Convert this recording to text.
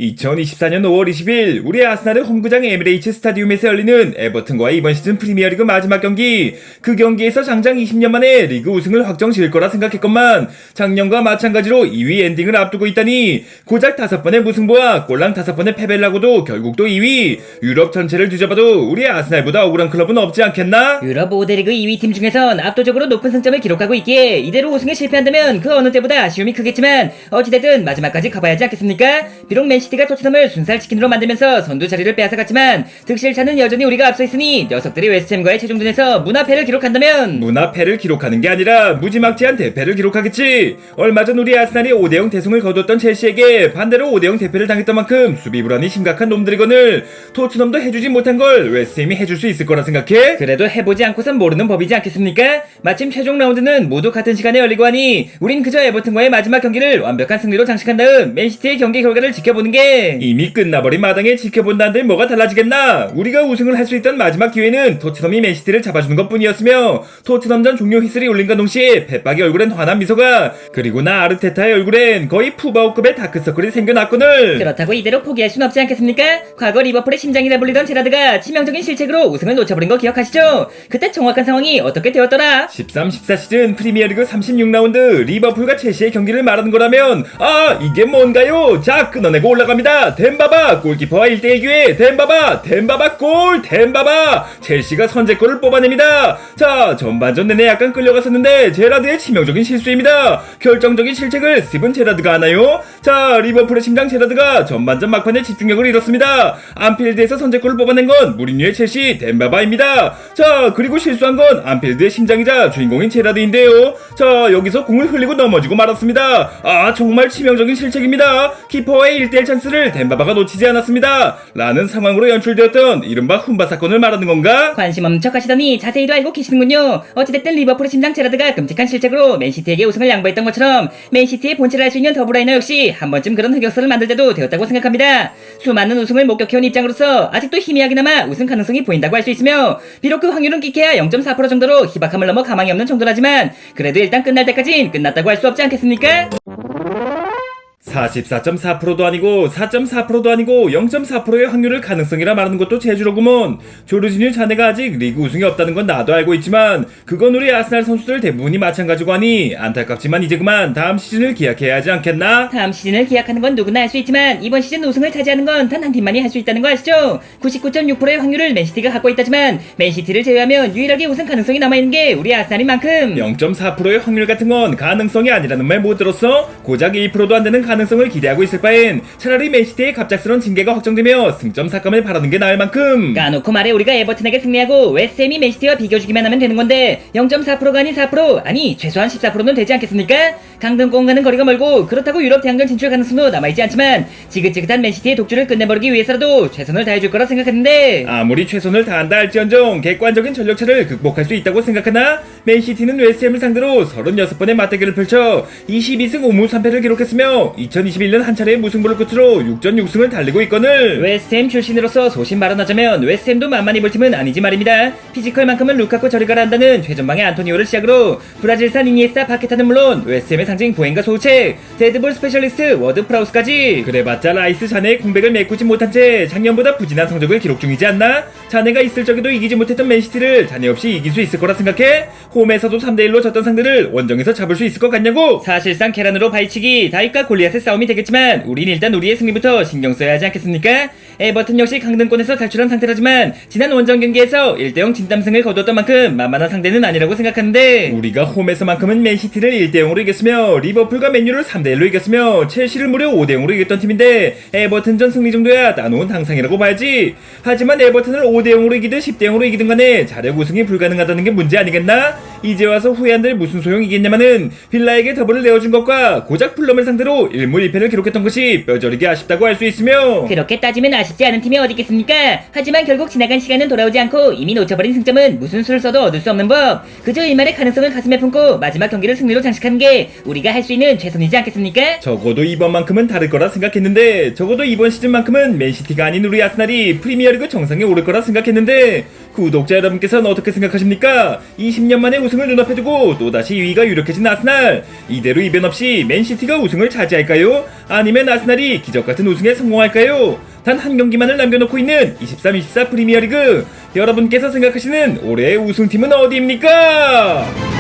2024년 5월 20일 우리 아스날의 홈구장 에미레이츠 스타디움에서 열리는 에버튼과의 이번 시즌 프리미어리그 마지막 경기. 그 경기에서 장장 20년 만에 리그 우승을 확정 지을 거라 생각했건만 작년과 마찬가지로 2위 엔딩을 앞두고 있다니 고작 5번의 무승부와 꼴랑 5번의 패배를 하고도 결국 또 2위. 유럽 전체를 뒤져봐도 우리 아스날보다 억울한 클럽은 없지 않겠나? 유럽 5대 리그 2위 팀 중에선 압도적으로 높은 승점을 기록하고 있기에 이대로 우승에 실패한다면 그 어느 때보다 아쉬움이 크겠지만 어찌됐든 마지막까지 가봐야 하지 않겠습니까? 비록 맨시티가 토트넘을 순살 치킨으로 만들면서 선두 자리를 빼앗아갔지만 득실차는 여전히 우리가 앞서 있으니 녀석들이 웨스트햄과의 최종전에서 무나패를 기록한다면 무나패를 기록하는 게 아니라 무지막지한 대패를 기록하겠지. 얼마 전 우리 아스날이 5대0 대승을 거뒀던 첼시에게 반대로 5대0 대패를 당했던 만큼 수비 불안이 심각한 놈들이거늘 토트넘도 해주지 못한 걸 웨스트햄이 해줄 수 있을 거라 생각해? 그래도 해보지 않고선 모르는 법이지 않겠습니까? 마침 최종 라운드는 모두 같은 시간에 열리고 하니 우린 그저 에버튼과의 마지막 경기를 완벽한 승리로 장식한 다음 맨시티의 경기 결과를 지켜보는 게 이미 끝나버린 마당에 지켜본다는데 뭐가 달라지겠나? 우리가 우승을 할 수 있던 마지막 기회는 토트넘이 맨시티를 잡아주는 것 뿐이었으며 토트넘전 종료 휘슬이 울린과 동시에 펫박의 얼굴엔 환한 미소가, 그리고 나 아르테타의 얼굴엔 거의 푸바오급의 다크서클이 생겨났거늘. 그렇다고 이대로 포기할 순 없지 않겠습니까? 과거 리버풀의 심장이라 불리던 제라드가 치명적인 실책으로 우승을 놓쳐버린 거 기억하시죠? 그때 정확한 상황이 어떻게 되었더라? 13-14 시즌 프리미어리그 36라운드 리버풀과 첼시의 경기를 말하는 거라면 이게 뭔가요? 자, 끊어내고 올라갑니다. 덴바바 골키퍼와 1대1 기회. 덴바바 골. 덴바바 첼시가 선제골을 뽑아냅니다. 자, 전반전 내내 약간 끌려갔었는데 제라드의 치명적인 실수입니다. 결정적인 실책을 스티븐 제라드가 하나요? 자, 리버풀의 심장 제라드가 전반전 막판에 집중력을 잃었습니다. 안필드에서 선제골을 뽑아낸 건 무리뉴의 첼시 덴바바입니다. 자, 그리고 실수한 건 안필드의 심장이자 주인공인 제라드인데요. 자, 여기서 공을 흘리고 넘어지고 말았습니다. 정말 치명적인 실책입니다. 키퍼와의 1대1 찬스를 덴바바가 놓치지 않았습니다. 라는 상황으로 연출되었던 이른바 훈바 사건을 말하는 건가? 관심 없는 척 하시더니 자세히도 알고 계시는군요. 어찌됐든 리버풀의 심장 제라드가 끔찍한 실책으로 맨시티에게 우승을 양보했던 것처럼 맨시티의 본체를 알 수 있는 더브라이너 역시 한 번쯤 그런 흑역사를 만들 때도 되었다고 생각합니다. 수많은 우승을 목격해온 입장으로서 아직도 희미하게나마 우승 가능성이 보인다고 할 수 있으며 비록 그 확률은 끼케야 0.4% 정도로 희박함을 넘어 가망이 없는 정도라지만 그래도 일단 끝날 때까진 끝났다고 할 수 없지 않겠습니까? 44.4%도 아니고 4.4%도 아니고 0.4%의 확률을 가능성이라 말하는 것도 제주로구먼. 조르지뉴 자네가 아직 리그 우승이 없다는 건 나도 알고 있지만 그건 우리 아스날 선수들 대부분이 마찬가지고 하니 안타깝지만 이제 그만 다음 시즌을 기약해야 하지 않겠나? 다음 시즌을 기약하는 건 누구나 할 수 있지만 이번 시즌 우승을 차지하는 건 단 한 팀만이 할 수 있다는 거 아시죠? 99.6%의 확률을 맨시티가 갖고 있다지만 맨시티를 제외하면 유일하게 우승 가능성이 남아있는 게 우리 아스날인 만큼 0.4%의 확률 같은 건 가능성이 아니라는 말 못 들었어? 고작 1%도 안 되는 가능성을 기대하고 있을 바엔 차라리 맨시티의 갑작스런 징계가 확정되며 승점 삭감을 바라는 게 나을 만큼 까놓고 말해 우리가 에버튼에게 승리하고 웨스트햄이 맨시티와 비교주기만 하면 되는 건데 0.4%가 아닌 4% 아니 최소한 14%는 되지 않겠습니까? 강등권과는 거리가 멀고 그렇다고 유럽 대항전 진출 가능성도 남아있지 않지만 지긋지긋한 맨시티의 독주를 끝내버리기 위해서라도 최선을 다해줄 거라 생각했는데 아무리 최선을 다한다 할지언정 객관적인 전력차를 극복할 수 있다고 생각하나? 맨시티는 웨스트햄을 상대로 36번의 맞대결을 펼쳐 22승 5무 3패를 기록했으며 2021년 한 차례의 무승부를 끝으로 6전 6승을 달리고 있거늘. 웨스트햄 출신으로서 소신 발언하자면 웨스트햄도 만만히 볼 팀은 아니지 말입니다. 피지컬만큼은 루카쿠 저리 가라 한다는 최전방의 안토니오를 시작으로 브라질산 이니에스타 파케타는 물론 웨스트햄의 상징 보행과 소우체, 데드볼 스페셜리스트 워드 프라우스까지 그래봤자 라이스 자네의 공백을 메꾸지 못한 채 작년보다 부진한 성적을 기록 중이지 않나? 자네가 있을 적에도 이기지 못했던 맨시티를 자네 없이 이길 수 있을 거라 생각해? 홈에서도 3대1로 졌던 상대를 원정에서 잡을 수 있을 것 같냐고? 사실상 계란으로 바위치기 다윗과 골리앗의 싸움이 되겠지만 우린 일단 우리의 승리부터 신경 써야 하지 않겠습니까? 에버튼 역시 강등권에서 탈출한 상태라지만 지난 원정 경기에서 1대0 진땀승을 거뒀던 만큼 만만한 상대는 아니라고 생각하는데 우리가 홈에서만큼은 맨시티를 1대0으로 이겼으며 리버풀과 맨유를 3대1로 이겼으며 첼시를 무려 5대0으로 이겼던 팀인데 에버튼전 승리 정도야 따놓은 당상이라고 봐야지. 하지만 에버튼을 5대0으로 이기든 10대0으로 이기든 간에 자력 우승이 불가능하다는 게 문제 아니겠나? 이제 와서 후회한들 무슨 소용이겠냐마는 빌라에게 더블을 내어준 것과 고작 풀럼을 상대로 1무 1패를 기록했던 것이 뼈저리게 아쉽다고 할 수 있으며 그렇게 따지면 아쉽지 않은 팀이 어디 있겠습니까? 하지만 결국 지나간 시간은 돌아오지 않고 이미 놓쳐버린 승점은 무슨 수를 써도 얻을 수 없는 법. 그저 일말의 가능성을 가슴에 품고 마지막 경기를 승리로 장식하는 게 우리가 할 수 있는 최선이지 않겠습니까? 적어도 이번만큼은 다를 거라 생각했는데 적어도 이번 시즌만큼은 맨시티가 아닌 우리 아스날이 프리미어리그 정상에 오를 거라 생각했는데 구독자 여러분께서는 어떻게 생각하십니까? 20년 만에 우승을 눈앞에 두고 또다시 2위가 유력해진 아스날. 이대로 이변 없이 맨시티가 우승을 차지할까요? 아니면 아스날이 기적같은 우승에 성공할까요? 단 한 경기만을 남겨놓고 있는 23-24 프리미어리그. 여러분께서 생각하시는 올해의 우승팀은 어디입니까?